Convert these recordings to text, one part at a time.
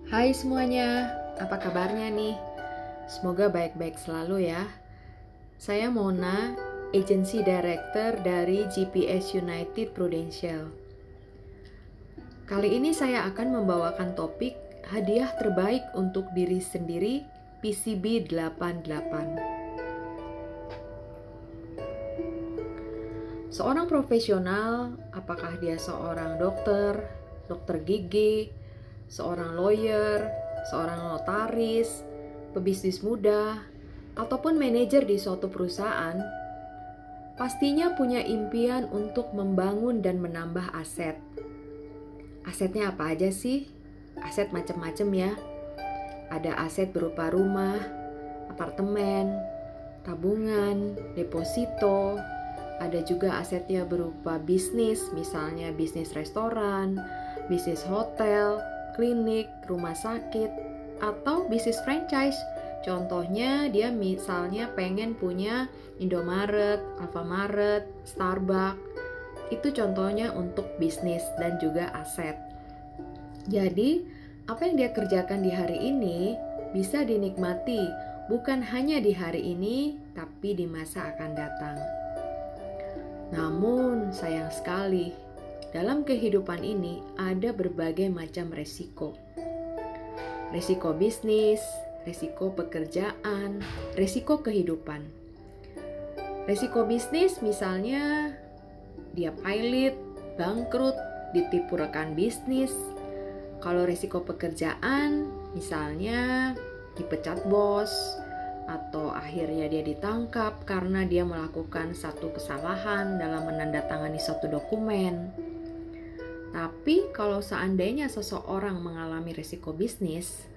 Hai semuanya, apa kabarnya nih? Semoga baik-baik selalu ya. Saya Mona, Agency Director dari GPS United Prudential. Kali ini saya akan membawakan topik hadiah terbaik untuk diri sendiri PCB 88. Seorang profesional, apakah dia seorang dokter, dokter gigi, seorang lawyer, seorang notaris, pebisnis muda, ataupun manajer di suatu perusahaan, pastinya punya impian untuk membangun dan menambah aset. Asetnya apa aja sih? Aset macam-macam ya. Ada aset berupa rumah, apartemen, tabungan, deposito. Ada juga asetnya berupa bisnis, misalnya bisnis restoran, bisnis hotel, klinik, rumah sakit, atau bisnis franchise. Contohnya dia misalnya pengen punya Indomaret, Alfamaret, Starbucks. Itu contohnya untuk bisnis dan juga aset. Jadi, apa yang dia kerjakan di hari ini bisa dinikmati bukan hanya di hari ini, tapi di masa akan datang. Namun, sayang sekali, dalam kehidupan ini ada berbagai macam resiko. Resiko bisnis, resiko pekerjaan, resiko kehidupan. Resiko bisnis misalnya dia pilot, bangkrut, ditipu rekan bisnis. Kalau resiko pekerjaan misalnya dipecat bos, atau akhirnya dia ditangkap karena dia melakukan satu kesalahan dalam menandatangani suatu dokumen. Tapi kalau seandainya seseorang mengalami risiko bisnis,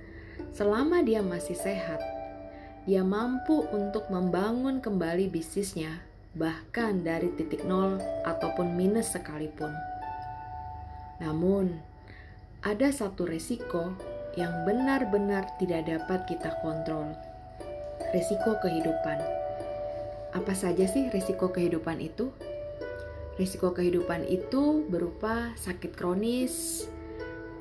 selama dia masih sehat, dia mampu untuk membangun kembali bisnisnya, bahkan dari titik nol ataupun minus sekalipun. Namun, ada satu risiko yang benar-benar tidak dapat kita kontrol. Risiko kehidupan. Apa saja sih risiko kehidupan itu? Risiko kehidupan itu berupa sakit kronis,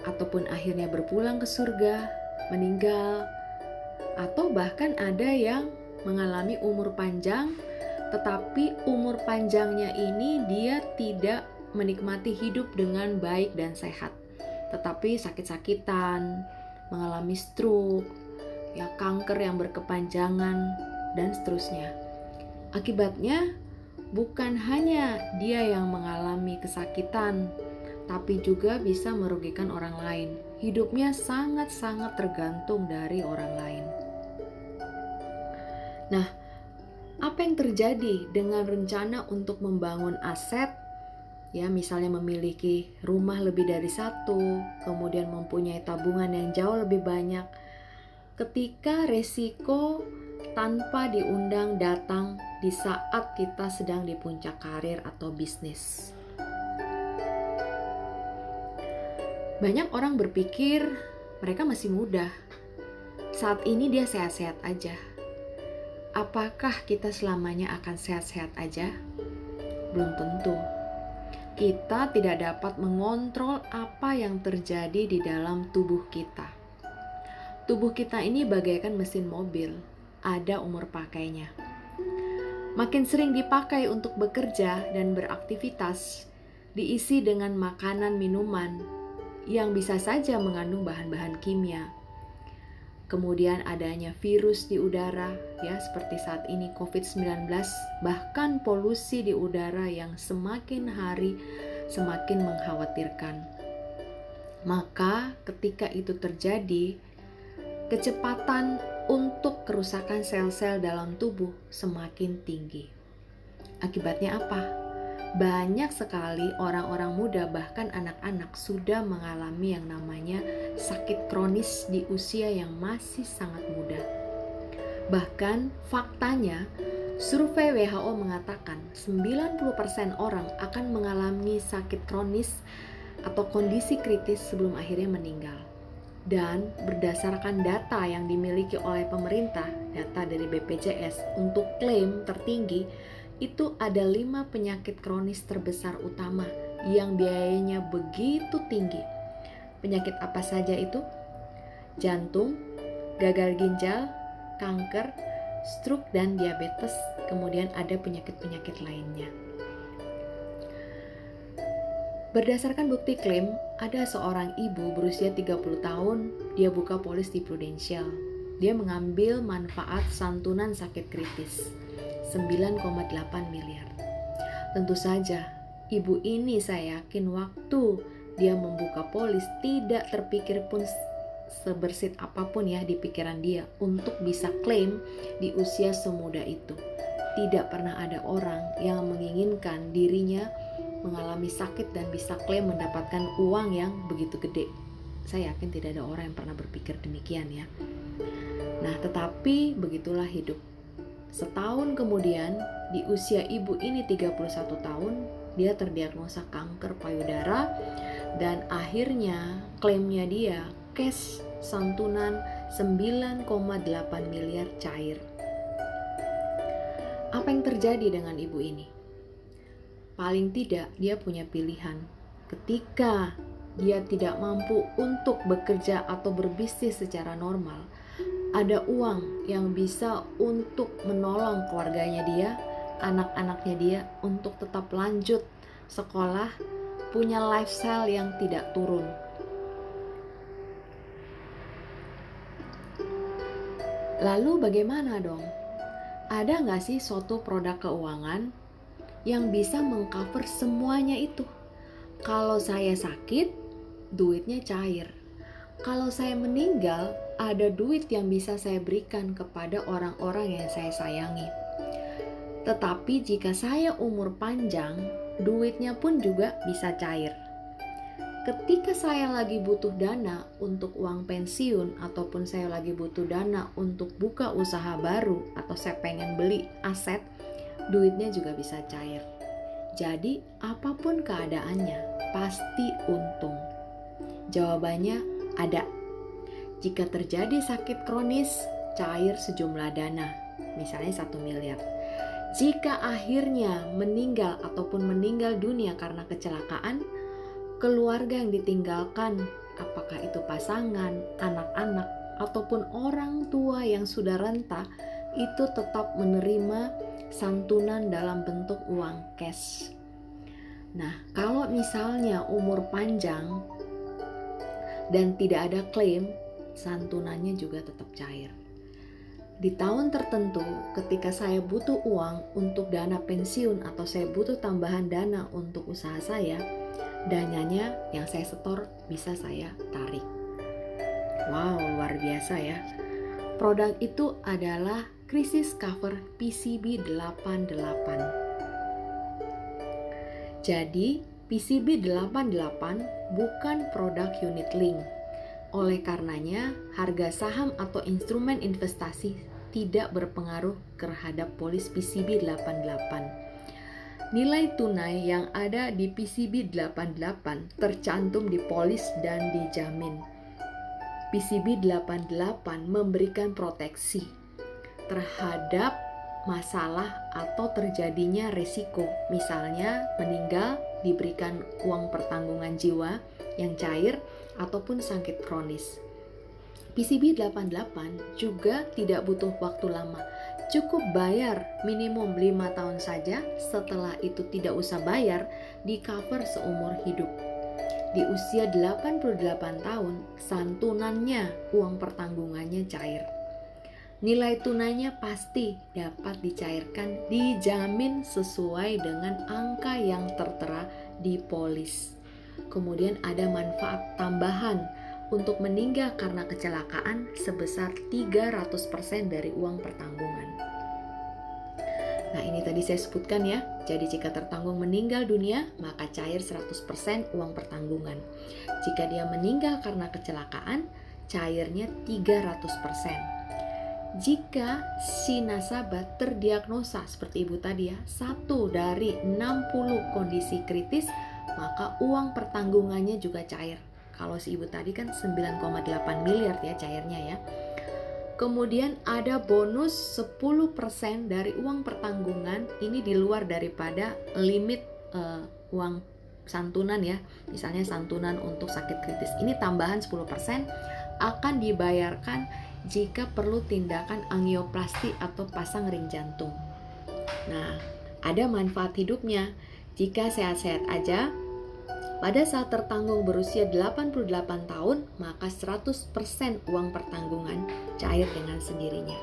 ataupun akhirnya berpulang ke surga, meninggal, atau bahkan ada yang mengalami umur panjang, tetapi umur panjangnya ini dia tidak menikmati hidup dengan baik dan sehat, tetapi sakit-sakitan, mengalami stroke, ya kanker yang berkepanjangan, dan seterusnya. Akibatnya bukan hanya dia yang mengalami kesakitan, tapi juga bisa merugikan orang lain. Hidupnya sangat-sangat tergantung dari orang lain. Nah, apa yang terjadi dengan rencana untuk membangun aset? Ya, misalnya memiliki rumah lebih dari satu, kemudian mempunyai tabungan yang jauh lebih banyak. Ketika resiko tanpa diundang datang di saat kita sedang di puncak karir atau bisnis. Banyak orang berpikir mereka masih muda. Saat ini dia sehat-sehat aja. Apakah kita selamanya akan sehat-sehat aja? Belum tentu. Kita tidak dapat mengontrol apa yang terjadi di dalam tubuh kita. Tubuh kita ini bagaikan mesin mobil, ada umur pakainya. Makin sering dipakai untuk bekerja dan beraktivitas, diisi dengan makanan minuman yang bisa saja mengandung bahan-bahan kimia. Kemudian adanya virus di udara, ya seperti saat ini COVID-19, bahkan polusi di udara yang semakin hari semakin mengkhawatirkan. Maka ketika itu terjadi, kecepatan untuk kerusakan sel-sel dalam tubuh semakin tinggi. Akibatnya apa? Banyak sekali orang-orang muda bahkan anak-anak sudah mengalami yang namanya sakit kronis di usia yang masih sangat muda. Bahkan faktanya, survei WHO mengatakan 90% orang akan mengalami sakit kronis atau kondisi kritis sebelum akhirnya meninggal. Dan berdasarkan data yang dimiliki oleh pemerintah, data dari BPJS untuk klaim tertinggi, itu ada 5 penyakit kronis terbesar utama yang biayanya begitu tinggi. Penyakit apa saja itu? jantung, gagal ginjal, kanker, stroke, dan diabetes. Kemudian ada penyakit-penyakit lainnya. Berdasarkan bukti klaim, ada seorang ibu berusia 30 tahun, dia buka polis di Prudential. Dia mengambil manfaat santunan sakit kritis, 9,8 miliar. Tentu saja, ibu ini saya yakin waktu dia membuka polis tidak terpikir pun sebersit apapun ya di pikiran dia untuk bisa klaim di usia semuda itu. Tidak pernah ada orang yang menginginkan dirinya mengalami sakit dan bisa klaim mendapatkan uang yang begitu gede. Saya yakin tidak ada orang yang pernah berpikir demikian ya. Nah, tetapi begitulah hidup. Setahun kemudian, di usia ibu ini 31 tahun, dia terdiagnosa kanker payudara dan akhirnya klaimnya dia cash santunan 9,8 miliar cair. Apa yang terjadi dengan ibu ini? Paling tidak dia punya pilihan. Ketika dia tidak mampu untuk bekerja atau berbisnis secara normal, ada uang yang bisa untuk menolong keluarganya dia, anak-anaknya dia untuk tetap lanjut sekolah, punya lifestyle yang tidak turun. Lalu bagaimana dong? Ada nggak sih suatu produk keuangan yang bisa mengcover semuanya itu? Kalau saya sakit, duitnya cair. Kalau saya meninggal, ada duit yang bisa saya berikan kepada orang-orang yang saya sayangi. Tetapi jika saya umur panjang, duitnya pun juga bisa cair. Ketika saya lagi butuh dana untuk uang pensiun ataupun saya lagi butuh dana untuk buka usaha baru atau saya pengen beli aset, duitnya juga bisa cair. Jadi apapun keadaannya pasti untung. Jawabannya ada. Jika terjadi sakit kronis, cair sejumlah dana, misalnya 1 miliar. Jika akhirnya meninggal ataupun meninggal dunia karena kecelakaan, keluarga yang ditinggalkan, apakah itu pasangan, anak-anak, ataupun orang tua yang sudah renta, itu tetap menerima santunan dalam bentuk uang cash. Nah, kalau misalnya umur panjang dan tidak ada klaim, santunannya juga tetap cair. Di tahun tertentu, ketika saya butuh uang untuk dana pensiun atau saya butuh tambahan dana untuk usaha saya, dananya yang saya setor bisa saya tarik. Wow, luar biasa ya. Produk itu adalah Crisis Cover PCB 88. Jadi, PCB 88 bukan produk unit link. Oleh karenanya, harga saham atau instrumen investasi tidak berpengaruh terhadap polis PCB 88. Nilai tunai yang ada di PCB 88 tercantum di polis dan dijamin. PCB 88 memberikan proteksi terhadap masalah atau terjadinya resiko. Misalnya meninggal, diberikan uang pertanggungan jiwa yang cair ataupun sakit kronis. PCB 88 juga tidak butuh waktu lama. Cukup bayar minimum 5 tahun saja, setelah itu tidak usah bayar, di cover seumur hidup. Di usia 88 tahun, santunannya, uang pertanggungannya cair. Nilai tunainya pasti dapat dicairkan, dijamin sesuai dengan angka yang tertera di polis. Kemudian ada manfaat tambahan untuk meninggal karena kecelakaan sebesar 300% dari uang pertanggungan. Nah, ini tadi saya sebutkan ya. Jadi jika tertanggung meninggal dunia, maka cair 100% uang pertanggungan. Jika dia meninggal karena kecelakaan, cairnya 300%. Jika si nasabah terdiagnosa seperti ibu tadi ya, 1 dari 60 kondisi kritis, maka uang pertanggungannya juga cair. Kalau si ibu tadi kan 9,8 miliar ya cairnya ya. Kemudian ada bonus 10% dari uang pertanggungan, ini di luar daripada limit uang santunan ya. Misalnya santunan untuk sakit kritis, ini tambahan 10%. akan dibayarkan jika perlu tindakan angioplasti atau pasang ring jantung. Nah, ada manfaat hidupnya. Jika sehat-sehat aja, pada saat tertanggung berusia 88 tahun, maka 100% uang pertanggungan cair dengan sendirinya.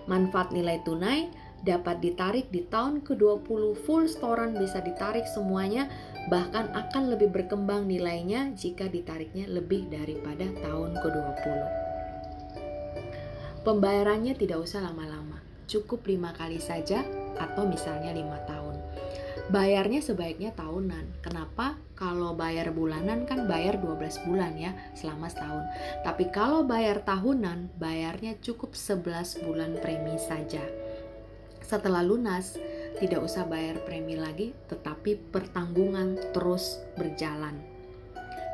Manfaat nilai tunai dapat ditarik di tahun ke-20, full setoran bisa ditarik semuanya, bahkan akan lebih berkembang nilainya jika ditariknya lebih daripada tahun ke-20. Pembayarannya tidak usah lama-lama, cukup 5 kali saja atau misalnya 5 tahun. Bayarnya sebaiknya tahunan. Kenapa? Kalau bayar bulanan kan bayar 12 bulan ya, selama setahun. Tapi kalau bayar tahunan, bayarnya cukup 11 bulan premi saja. Setelah lunas, tidak usah bayar premi lagi, tetapi pertanggungan terus berjalan.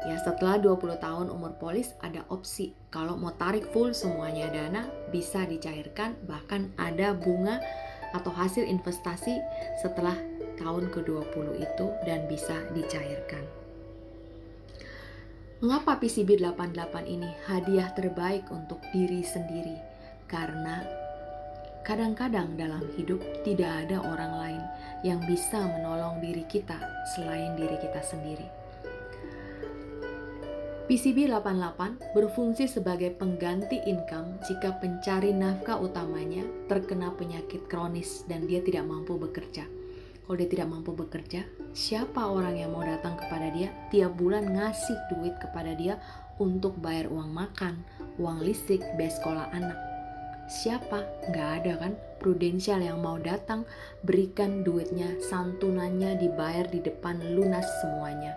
Ya, setelah 20 tahun umur polis ada opsi. Kalau mau tarik full semuanya dana, bisa dicairkan, bahkan ada bunga atau hasil investasi setelah tahun ke-20 itu dan bisa dicairkan. Mengapa PCB 88 ini hadiah terbaik untuk diri sendiri? Karena kadang-kadang dalam hidup tidak ada orang lain yang bisa menolong diri kita selain diri kita sendiri. PCB 88 berfungsi sebagai pengganti income jika pencari nafkah utamanya terkena penyakit kronis dan dia tidak mampu bekerja. Kalau dia tidak mampu bekerja, siapa orang yang mau datang kepada dia tiap bulan ngasih duit kepada dia untuk bayar uang makan, uang listrik, biaya sekolah anak? Siapa? Nggak ada kan? Prudential yang mau datang berikan duitnya, santunannya dibayar di depan lunas semuanya.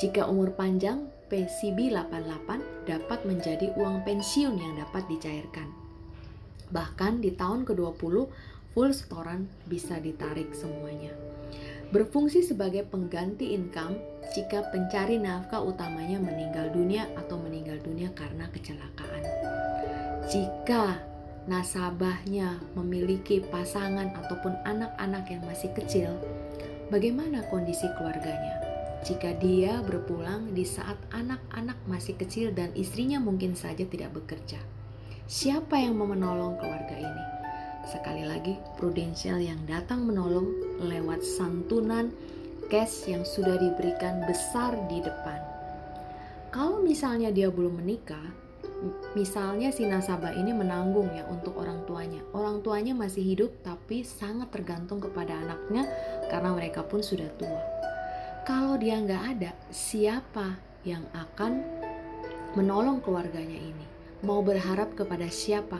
Jika umur panjang, PCB 88 dapat menjadi uang pensiun yang dapat dicairkan. Bahkan di tahun ke-20, full setoran bisa ditarik semuanya. Berfungsi sebagai pengganti income jika pencari nafkah utamanya meninggal dunia atau meninggal dunia karena kecelakaan. Jika nasabahnya memiliki pasangan ataupun anak-anak yang masih kecil, bagaimana kondisi keluarganya? Jika dia berpulang di saat anak-anak masih kecil dan istrinya mungkin saja tidak bekerja, siapa yang mau menolong keluarga ini? Sekali lagi, Prudential yang datang menolong lewat santunan cash yang sudah diberikan besar di depan. Kalau misalnya dia belum menikah, misalnya si nasabah ini menanggung ya untuk orang tuanya masih hidup tapi sangat tergantung kepada anaknya karena mereka pun sudah tua. Kalau dia nggak ada, siapa yang akan menolong keluarganya ini? Mau berharap kepada siapa?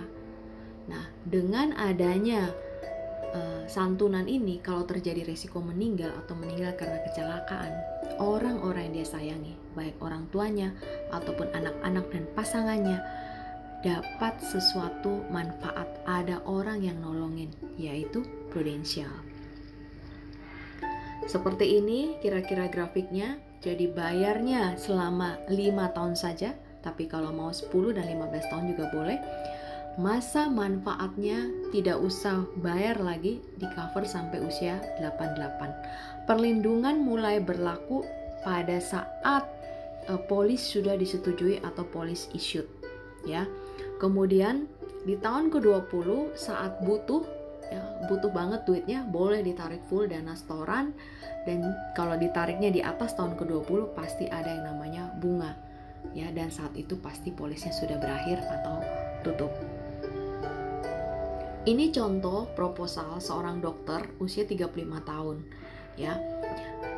Nah, dengan adanya santunan ini, kalau terjadi resiko meninggal atau meninggal karena kecelakaan, orang-orang yang dia sayangi, baik orang tuanya ataupun anak-anak dan pasangannya, dapat sesuatu manfaat. Ada orang yang nolongin, yaitu Prudential. Seperti ini kira-kira grafiknya. Jadi bayarnya selama 5 tahun saja, tapi kalau mau 10 dan 15 tahun juga boleh. Masa manfaatnya tidak usah bayar lagi, di cover sampai usia 88. Perlindungan mulai berlaku pada saat polis sudah disetujui atau polis issued ya. Kemudian di tahun ke-20 saat butuh banget duitnya, boleh ditarik full dana setoran, dan kalau ditariknya di atas tahun ke-20 pasti ada yang namanya bunga ya, dan saat itu pasti polisnya sudah berakhir atau tutup. Ini contoh proposal seorang dokter usia 35 tahun ya.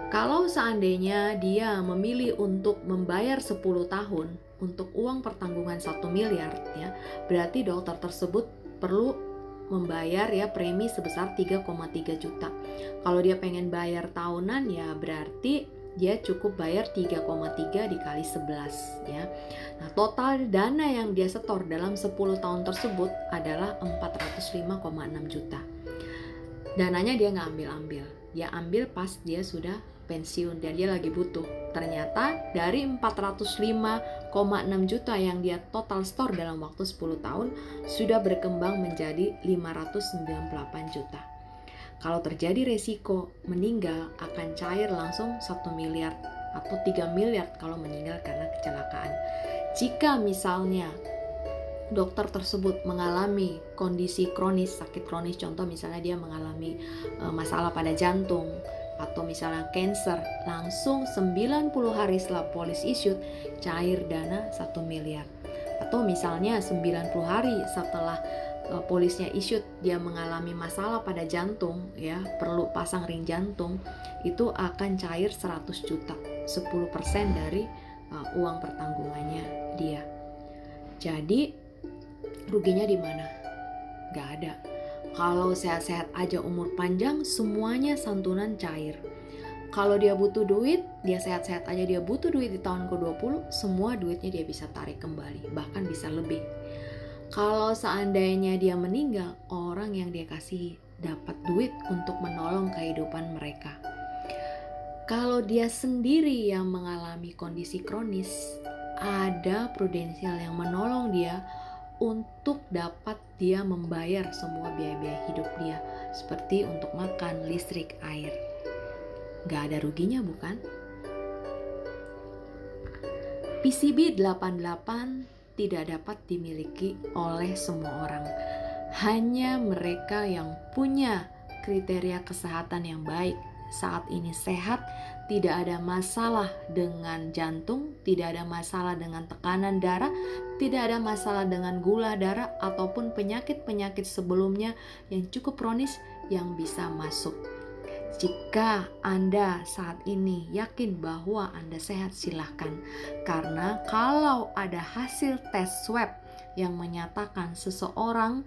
Kalau seandainya dia memilih untuk membayar 10 tahun untuk uang pertanggungan 1 miliar ya, berarti dokter tersebut perlu membayar ya premi sebesar 3,3 juta. Kalau dia pengen bayar tahunan ya berarti dia cukup bayar 3,3 dikali 11 ya. Nah, total dana yang dia setor dalam 10 tahun tersebut adalah 405,6 juta. Dananya dia nggak ambil-ambil. Dia ambil pas dia sudah pensiun dan dia lagi butuh. Ternyata dari 405,6 juta yang dia total store dalam waktu 10 tahun sudah berkembang menjadi 598 juta. Kalau terjadi resiko meninggal akan cair langsung 1 miliar atau 3 miliar kalau meninggal karena kecelakaan. Jika misalnya dokter tersebut mengalami kondisi kronis, sakit kronis, contoh misalnya dia mengalami masalah pada jantung atau misalnya cancer, langsung 90 hari setelah policy issued cair dana 1 miliar. Atau misalnya 90 hari setelah polisnya issued dia mengalami masalah pada jantung, ya perlu pasang ring jantung, itu akan cair 100 juta, 10% dari uang pertanggungannya dia. Jadi ruginya di mana? Gak ada. Kalau sehat-sehat aja umur panjang, semuanya santunan cair. Kalau dia butuh duit, dia sehat-sehat aja dia butuh duit di tahun ke-20, semua duitnya dia bisa tarik kembali, bahkan bisa lebih. Kalau seandainya dia meninggal, orang yang dia kasih dapat duit untuk menolong kehidupan mereka. Kalau dia sendiri yang mengalami kondisi kronis, ada prudensial yang menolong dia untuk dapat dia membayar semua biaya-biaya hidup dia, seperti untuk makan, listrik, air. Gak ada ruginya bukan? PCB 88 tidak dapat dimiliki oleh semua orang. Hanya mereka yang punya kriteria kesehatan yang baik, saat ini sehat, tidak ada masalah dengan jantung, tidak ada masalah dengan tekanan darah, tidak ada masalah dengan gula darah ataupun penyakit-penyakit sebelumnya yang cukup kronis yang bisa masuk. Jika Anda saat ini yakin bahwa Anda sehat, silahkan. Karena kalau ada hasil tes swab yang menyatakan seseorang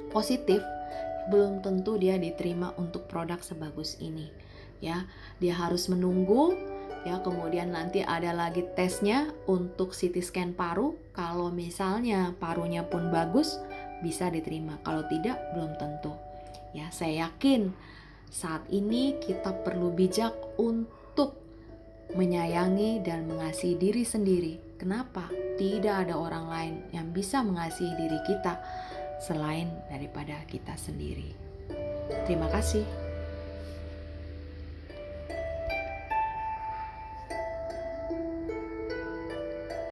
positif, belum tentu dia diterima untuk produk sebagus ini. Ya, dia harus menunggu, ya, kemudian nanti ada lagi tesnya untuk CT scan paru. Kalau misalnya parunya pun bagus, bisa diterima. Kalau tidak, belum tentu. Ya, saya yakin saat ini kita perlu bijak untuk menyayangi dan mengasihi diri sendiri. Kenapa? Tidak ada orang lain yang bisa mengasihi diri kita selain daripada kita sendiri. Terima kasih.